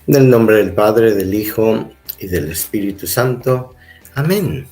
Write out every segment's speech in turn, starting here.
En el nombre del Padre, del Hijo y del Espíritu Santo. Amén.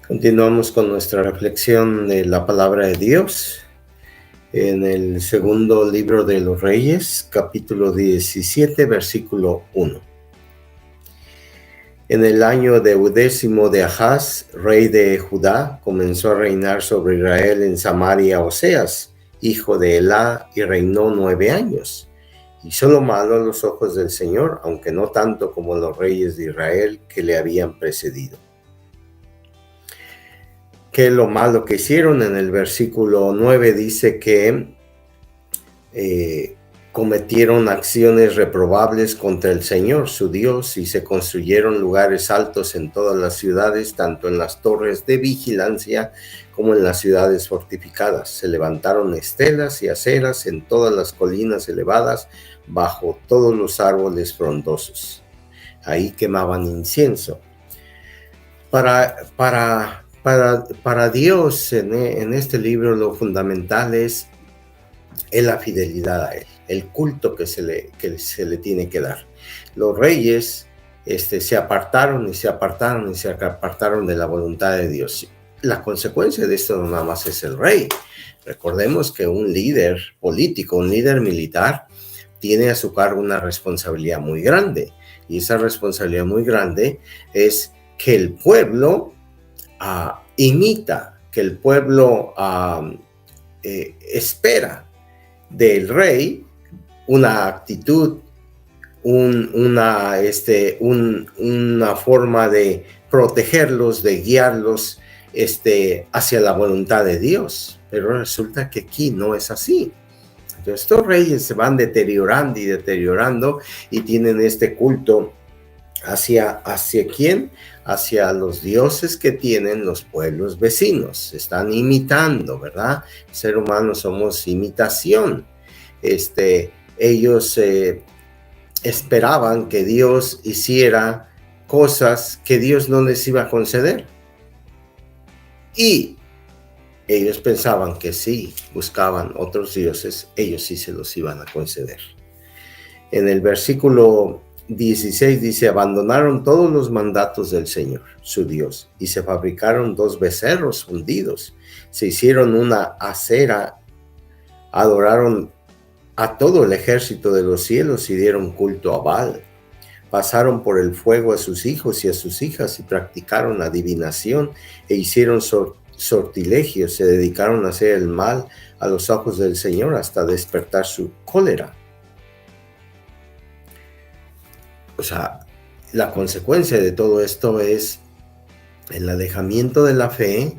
Continuamos con nuestra reflexión de la palabra de Dios en el segundo libro de los Reyes, capítulo 17, versículo 1. En el año 10º de Ahaz, rey de Judá, comenzó a reinar sobre Israel en Samaria Oseas, hijo de Elá, y reinó 9 años. Hizo lo malo a los ojos del Señor, aunque no tanto como los reyes de Israel que le habían precedido. ¿Qué es lo malo que hicieron? En el versículo 9 dice que cometieron acciones reprobables contra el Señor, su Dios, y se construyeron lugares altos en todas las ciudades, tanto en las torres de vigilancia como en las ciudades fortificadas. Se levantaron estelas y aceras en todas las colinas elevadas, bajo todos los árboles frondosos. Ahí quemaban incienso. Para Dios, en este libro, lo fundamental es la fidelidad a Él, el culto que se le tiene que dar. Los reyes se apartaron de la voluntad de Dios. La consecuencia de esto no nada más es el rey. Recordemos que un líder político, un líder militar, tiene a su cargo una responsabilidad muy grande. Y esa responsabilidad muy grande es que el pueblo imita, que el pueblo espera del rey una actitud, una forma de protegerlos, de guiarlos hacia la voluntad de Dios. Pero resulta que aquí no es así. Entonces, estos reyes se van deteriorando y tienen este culto ¿hacia quién? Hacia los dioses que tienen los pueblos vecinos. Están imitando, ¿verdad? El ser humano somos imitación. Ellos esperaban que Dios hiciera cosas que Dios no les iba a conceder. Y ellos pensaban que sí, buscaban otros dioses, ellos sí se los iban a conceder. En el versículo 16 dice: abandonaron todos los mandatos del Señor, su Dios, y se fabricaron 2 becerros fundidos. Se hicieron una acera, adoraron a todo el ejército de los cielos y dieron culto a Baal. Pasaron por el fuego a sus hijos y a sus hijas y practicaron adivinación e hicieron sortilegios. Se dedicaron a hacer el mal a los ojos del Señor hasta despertar su cólera. O sea, la consecuencia de todo esto es el alejamiento de la fe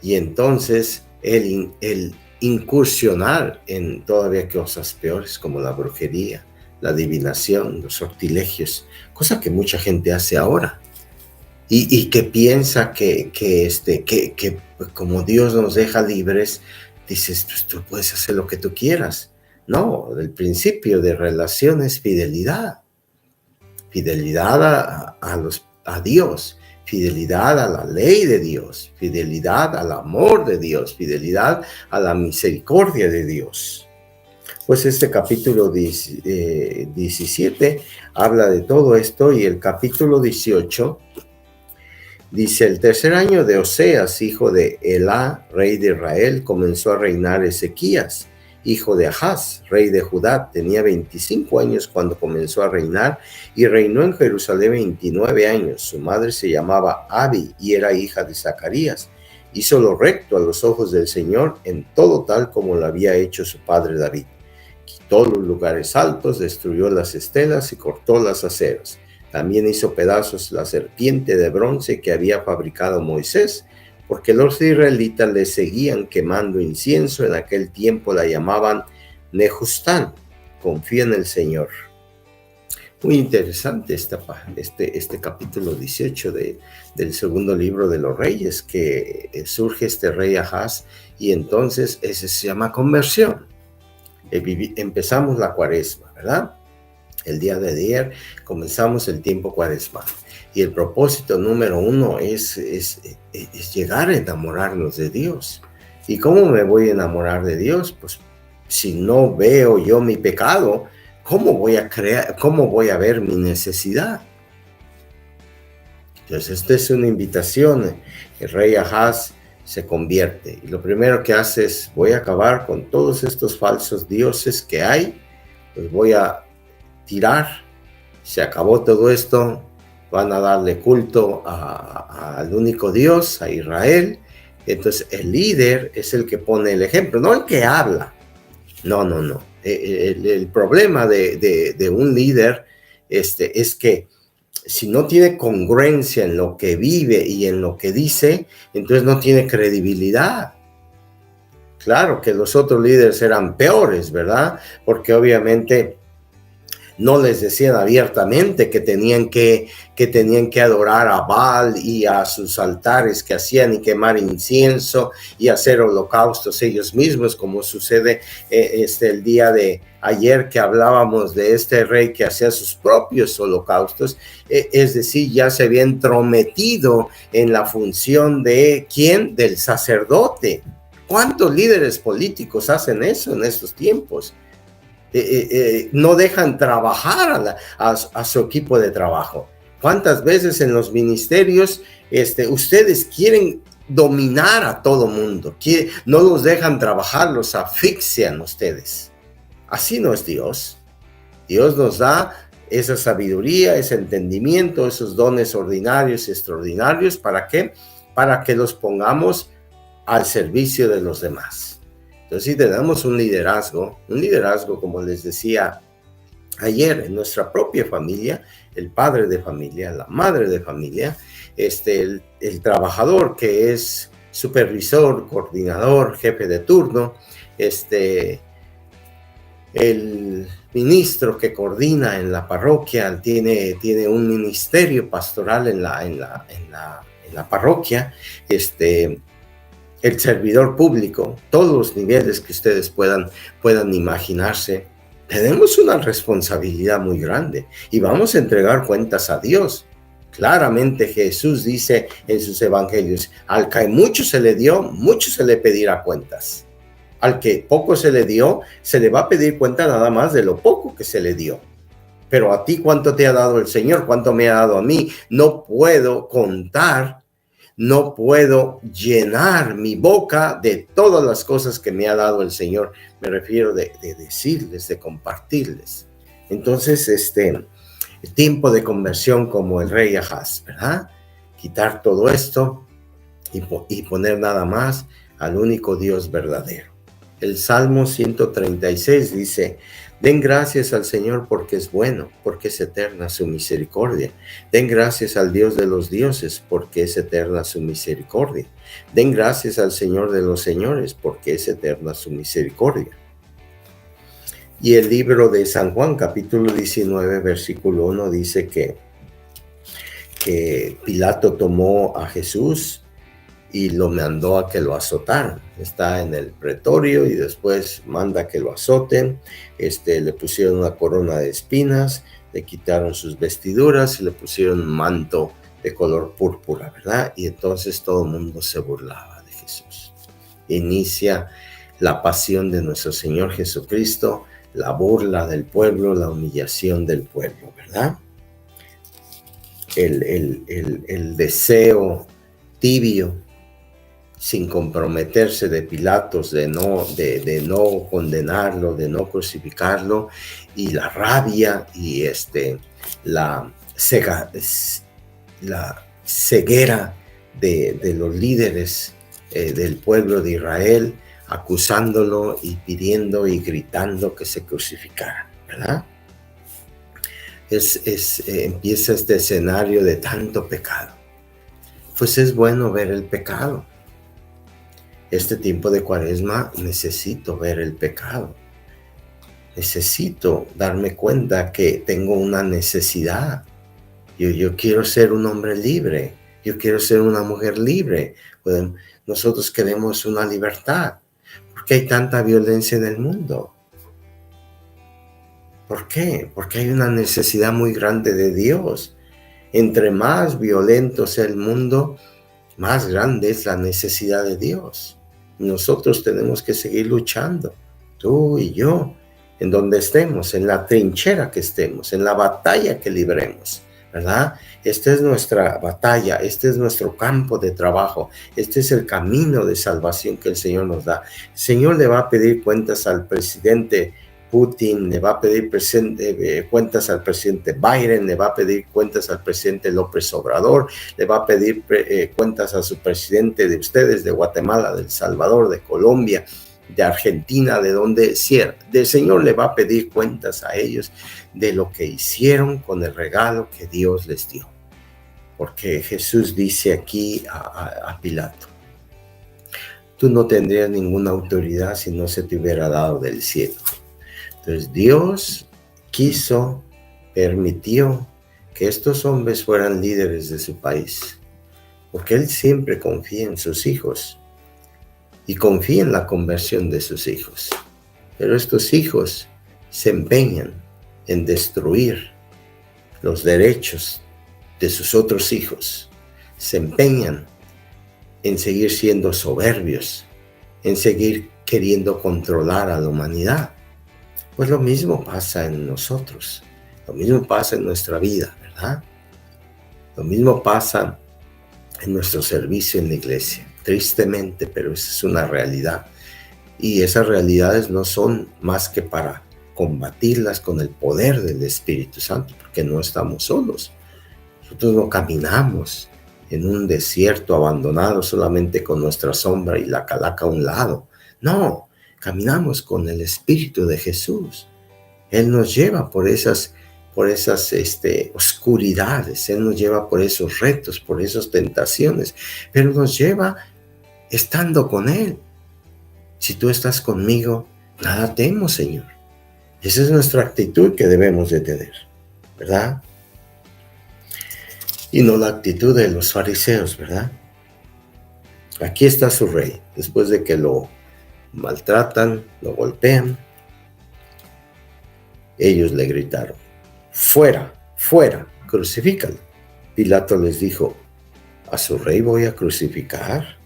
y entonces el incursionar en todavía cosas peores como la brujería, la adivinación, los sortilegios, cosa que mucha gente hace ahora y que piensa que como Dios nos deja libres, dices, pues tú puedes hacer lo que tú quieras. No, el principio de relación es fidelidad. Fidelidad a Dios, fidelidad a la ley de Dios, fidelidad al amor de Dios, fidelidad a la misericordia de Dios. Pues este capítulo 17 habla de todo esto, y el capítulo 18 dice: el 3er año de Oseas, hijo de Elá, rey de Israel, comenzó a reinar Ezequías, hijo de Ahaz, rey de Judá. Tenía 25 años cuando comenzó a reinar y reinó en Jerusalén 29 años. Su madre se llamaba Abi y era hija de Zacarías. Hizo lo recto a los ojos del Señor en todo tal como lo había hecho su padre David. Quitó los lugares altos, destruyó las estelas y cortó las aceras. También hizo pedazos la serpiente de bronce que había fabricado Moisés, porque los israelitas le seguían quemando incienso. En aquel tiempo la llamaban Nehustán. Confía en el Señor. Muy interesante este capítulo 18 del segundo libro de los Reyes, que surge este rey Ahaz, y entonces ese se llama conversión. Empezamos la cuaresma, ¿verdad? El día de ayer comenzamos el tiempo cuaresmal. Y el propósito número 1 es llegar a enamorarnos de Dios. ¿Y cómo me voy a enamorar de Dios? Pues si no veo yo mi pecado, ¿cómo voy a crear, cómo voy a ver mi necesidad? Entonces, esta es una invitación. El rey Ahaz se convierte y lo primero que hace es: voy a acabar con todos estos falsos dioses que hay, los voy a tirar. Se acabó todo esto, van a darle culto al único Dios, a Israel. Entonces el líder es el que pone el ejemplo, no el que habla. No. El problema de un líder es que si no tiene congruencia en lo que vive y en lo que dice, entonces no tiene credibilidad. Claro que los otros líderes eran peores, ¿verdad? Porque obviamente no les decían abiertamente que tenían que adorar a Baal y a sus altares que hacían, y quemar incienso y hacer holocaustos ellos mismos, como sucede el día de ayer que hablábamos de este rey que hacía sus propios holocaustos. Es decir, ya se había entrometido en la función de ¿quién? Del sacerdote. ¿Cuántos líderes políticos hacen eso en estos tiempos? No dejan trabajar a su equipo de trabajo. ¿Cuántas veces en los ministerios ustedes quieren dominar a todo mundo? No los dejan trabajar, los asfixian ustedes. Así no es Dios. Dios nos da esa sabiduría, ese entendimiento, esos dones ordinarios y extraordinarios. ¿Para qué? Para que los pongamos al servicio de los demás. Entonces, si tenemos un liderazgo, como les decía ayer, en nuestra propia familia, el padre de familia, la madre de familia, el trabajador que es supervisor, coordinador, jefe de turno, el ministro que coordina en la parroquia, tiene un ministerio pastoral en la parroquia, el servidor público, todos los niveles que ustedes puedan imaginarse. Tenemos una responsabilidad muy grande y vamos a entregar cuentas a Dios. Claramente Jesús dice en sus evangelios: al que mucho se le dio, mucho se le pedirá cuentas. Al que poco se le dio, se le va a pedir cuenta nada más de lo poco que se le dio. Pero a ti, ¿cuánto te ha dado el Señor? ¿Cuánto me ha dado a mí? No puedo contar. No puedo llenar mi boca de todas las cosas que me ha dado el Señor. Me refiero de decirles, de compartirles. Entonces, el tiempo de conversión como el rey Ahaz, ¿verdad? Quitar todo esto y poner nada más al único Dios verdadero. El Salmo 136 dice: den gracias al Señor porque es bueno, porque es eterna su misericordia. Den gracias al Dios de los dioses porque es eterna su misericordia. Den gracias al Señor de los señores porque es eterna su misericordia. Y el libro de San Juan, capítulo 19, versículo 1, dice que Pilato tomó a Jesús y lo mandó a que lo azotaran. Está en el pretorio y después manda que lo azoten. Le pusieron una corona de espinas, le quitaron sus vestiduras y le pusieron un manto de color púrpura, ¿verdad? Y entonces todo el mundo se burlaba de Jesús. Inicia la pasión de nuestro Señor Jesucristo, la burla del pueblo, la humillación del pueblo, ¿verdad? El deseo tibio, sin comprometerse de Pilatos, de no condenarlo, de no crucificarlo, y la rabia y la ceguera de los líderes del pueblo de Israel, acusándolo y pidiendo y gritando que se crucificaran, ¿verdad? Empieza este escenario de tanto pecado. Pues es bueno ver el pecado. Este tiempo de Cuaresma necesito ver el pecado. Necesito darme cuenta que tengo una necesidad. Yo quiero ser un hombre libre. Yo quiero ser una mujer libre. Nosotros queremos una libertad. ¿Por qué hay tanta violencia en el mundo? ¿Por qué? Porque hay una necesidad muy grande de Dios. Entre más violento sea el mundo, más grande es la necesidad de Dios. Nosotros tenemos que seguir luchando, tú y yo, en donde estemos, en la trinchera que estemos, en la batalla que libremos, ¿verdad? Esta es nuestra batalla, este es nuestro campo de trabajo, este es el camino de salvación que el Señor nos da. El Señor le va a pedir cuentas al presidente Putin, le va a pedir cuentas al presidente Biden, le va a pedir cuentas al presidente López Obrador, le va a pedir cuentas a su presidente de ustedes, de Guatemala, de El Salvador, de Colombia, de Argentina, de donde sea. El Señor le va a pedir cuentas a ellos de lo que hicieron con el regalo que Dios les dio. Porque Jesús dice aquí a Pilato, tú no tendrías ninguna autoridad si no se te hubiera dado del cielo. Entonces Dios permitió que estos hombres fueran líderes de su país, porque Él siempre confía en sus hijos y confía en la conversión de sus hijos. Pero estos hijos se empeñan en destruir los derechos de sus otros hijos, se empeñan en seguir siendo soberbios, en seguir queriendo controlar a la humanidad. Pues lo mismo pasa en nosotros, lo mismo pasa en nuestra vida, ¿verdad? Lo mismo pasa en nuestro servicio en la iglesia, tristemente, pero esa es una realidad. Y esas realidades no son más que para combatirlas con el poder del Espíritu Santo, porque no estamos solos. Nosotros no caminamos en un desierto abandonado solamente con nuestra sombra y la calaca a un lado. No, caminamos con el Espíritu de Jesús. Él nos lleva por esas oscuridades, Él nos lleva por esos retos, por esas tentaciones, pero nos lleva estando con Él. Si tú estás conmigo, nada temo, Señor. Esa es nuestra actitud que debemos de tener, ¿verdad? Y no la actitud de los fariseos, ¿verdad? Aquí está su rey, después de que lo maltratan, lo golpean. Ellos le gritaron, fuera, fuera, crucifícalo. Pilato les dijo, ¿a su rey voy a crucificar?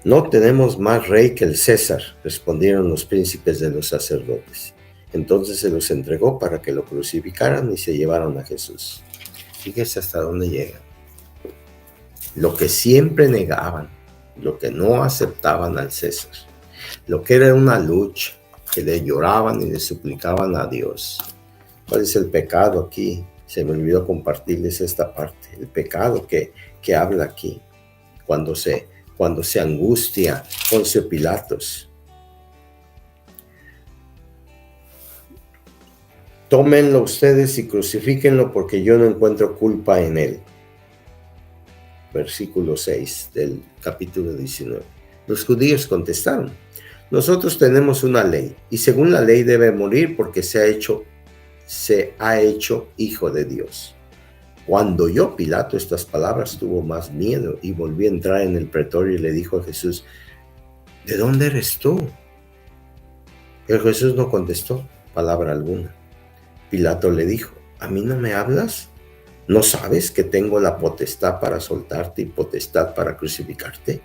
No tenemos más rey que el César, respondieron los príncipes de los sacerdotes. Entonces se los entregó para que lo crucificaran y se llevaron a Jesús. Fíjese hasta dónde llegan. Lo que siempre negaban, lo que no aceptaban al César, lo que era una lucha, que le lloraban y le suplicaban a Dios. ¿Cuál es el pecado aquí? Se me olvidó compartirles esta parte. El pecado que habla aquí, cuando se angustia Poncio Pilatos. Tómenlo ustedes y crucifíquenlo porque yo no encuentro culpa en él. Versículo 6 del capítulo 19. Los judíos contestaron, nosotros tenemos una ley y según la ley debe morir porque se ha hecho hijo de Dios. Cuando oyó Pilato estas palabras tuvo más miedo y volvió a entrar en el pretorio y le dijo a Jesús, ¿de dónde eres tú? Pero Jesús no contestó palabra alguna. Pilato le dijo, ¿a mí no me hablas? ¿No sabes que tengo la potestad para soltarte y potestad para crucificarte?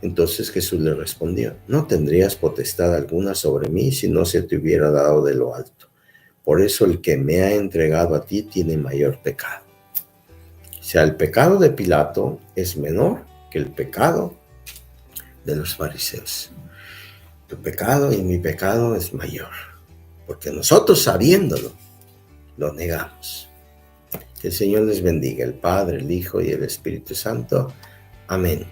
Entonces Jesús le respondió, no tendrías potestad alguna sobre mí si no se te hubiera dado de lo alto. Por eso el que me ha entregado a ti tiene mayor pecado. O sea, el pecado de Pilato es menor que el pecado de los fariseos. Tu pecado y mi pecado es mayor, porque nosotros sabiéndolo, lo negamos. Que el Señor les bendiga, el Padre, el Hijo y el Espíritu Santo. Amén.